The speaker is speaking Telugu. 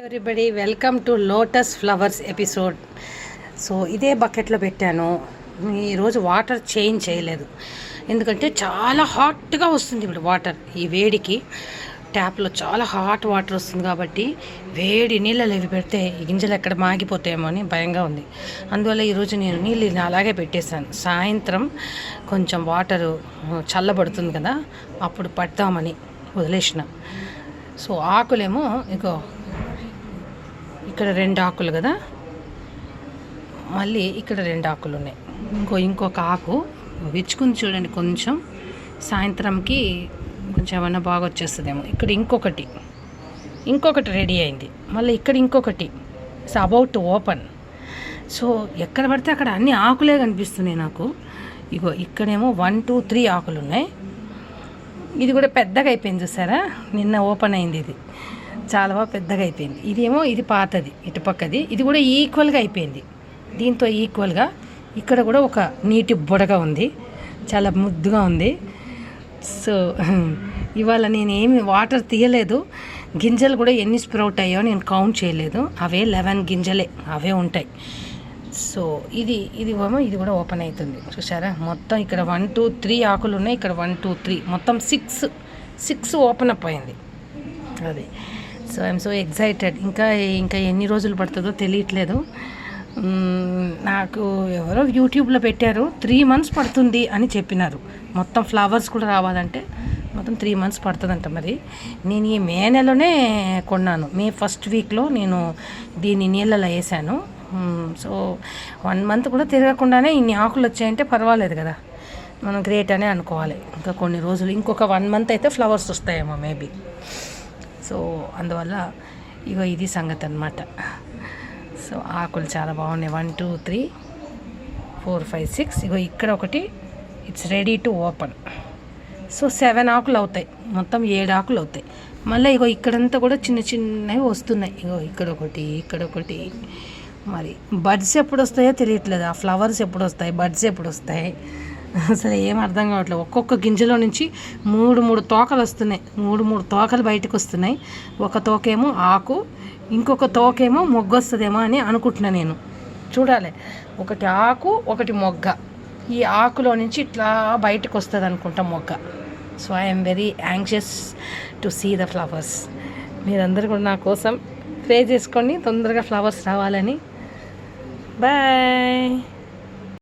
Everybody welcome to lotus flowers episode. So ఇదే బకెట్లో పెట్టాను. ఈరోజు వాటర్ చేంజ్ చేయలేదు, ఎందుకంటే చాలా హాట్గా వస్తుంది ఇప్పుడు వాటర్. ఈ వేడికి ట్యాప్లో చాలా హాట్ వాటర్ వస్తుంది కాబట్టి వేడి నీళ్ళలో ఇవి పెడితే ఈ గింజలు ఎక్కడ మాగిపోతాయేమో అని భయంగా ఉంది. అందువల్ల ఈరోజు నేను నీళ్ళు అలాగే పెట్టేశాను. సాయంత్రం కొంచెం వాటరు చల్లబడుతుంది కదా, అప్పుడు పడతామని వదిలేసిన. సో ఆకులేమో ఇగో ఇక్కడ 2 ఆకులు కదా, మళ్ళీ ఇక్కడ 2 ఆకులు ఉన్నాయి. ఇంకొక ఆకు విచ్చుకుంది చూడండి. కొంచెం సాయంత్రంకి కొంచెం ఏమన్నా బాగా వచ్చేస్తుందేమో. ఇక్కడ ఇంకొకటి రెడీ అయింది. మళ్ళీ ఇక్కడ ఇంకొకటి it's about to open. So ఎక్కడ పడితే అక్కడ అన్ని ఆకులే కనిపిస్తున్నాయి నాకు. ఇగో ఇక్కడేమో 1 2 3 ఆకులు ఉన్నాయి. ఇది కూడా పెద్దగా అయిపోయింది చూసారా, నిన్న ఓపెన్ అయింది. ఇది చాలా బాగా పెద్దగా అయిపోయింది. ఇదేమో ఇది పాతది, ఇటుపక్కది. ఇది కూడా ఈక్వల్గా అయిపోయింది దీంతో ఈక్వల్గా. ఇక్కడ కూడా ఒక నీటి బుడగ ఉంది, చాలా ముద్దుగా ఉంది. సో ఇవాళ నేను ఏమి వాటర్ తీయలేదు. గింజలు కూడా ఎన్ని స్ప్రౌట్ అయ్యో నేను కౌంట్ చేయలేదు. అవే 11 గింజలే అవే ఉంటాయి. సో ఇది కూడా ఓపెన్ అవుతుంది చూసారా. మొత్తం ఇక్కడ 1 2 3 ఆకులు ఉన్నాయి. ఇక్కడ 1 2 3 మొత్తం 6 ఓపెన్ అప్ అయింది అది. So I'm so excited. ఇంకా ఎన్ని రోజులు పడుతుందో తెలియట్లేదు నాకు. ఎవరో యూట్యూబ్లో పెట్టారు 3 months పడుతుంది అని చెప్పినారు. మొత్తం ఫ్లవర్స్ కూడా రావాలంటే మొత్తం 3 months పడుతుందంట. మరి నేను ఈ మే నెలలోనే కొన్నాను. మే ఫస్ట్ వీక్లో నేను దీన్ని నీళ్ళలో వేసాను. సో 1 month కూడా తిరగకుండానే ఇన్ని ఆకులు వచ్చాయంటే పర్వాలేదు కదా, మనం గ్రేట్ అనే అనుకోవాలి. ఇంకా కొన్ని రోజులు, ఇంకొక 1 month అయితే ఫ్లవర్స్ వస్తాయేమో మేబీ. సో అందువల్ల ఇగో ఇది సంగతి అన్నమాట. సో ఆకులు చాలా బాగున్నాయి. 1 2 3 4 5 6 ఇగో ఇక్కడ ఒకటి it's ready to open. So 7 ఆకులు అవుతాయి, మొత్తం 7 ఆకులు అవుతాయి. మళ్ళీ ఇగో ఇక్కడంతా కూడా చిన్నవి వస్తున్నాయి. ఇగో ఇక్కడ ఒకటి. మరి బడ్స్ ఎప్పుడు వస్తాయో తెలియట్లేదు. ఆ ఫ్లవర్స్ ఎప్పుడు వస్తాయి, బడ్స్ ఎప్పుడు వస్తాయి, అసలు ఏం అర్థం కావట్లేదు. ఒక్కొక్క గింజలో నుంచి 3 తోకలు వస్తున్నాయి. 3 తోకలు బయటకు వస్తున్నాయి. ఒక తోకేమో ఆకు, ఇంకొక తోకేమో మొగ్గ వస్తుందేమో అని అనుకుంటున్నా నేను. చూడాలి, ఒకటి ఆకు ఒకటి మొగ్గ. ఈ ఆకులో నుంచి ఇట్లా బయటకు వస్తుంది అనుకుంటా మొగ్గ. So I'm very anxious to see the flowers. మీరందరూ కూడా నా కోసం ప్రే చేసుకోండి, తొందరగా ఫ్లవర్స్ రావాలని. బాయ్.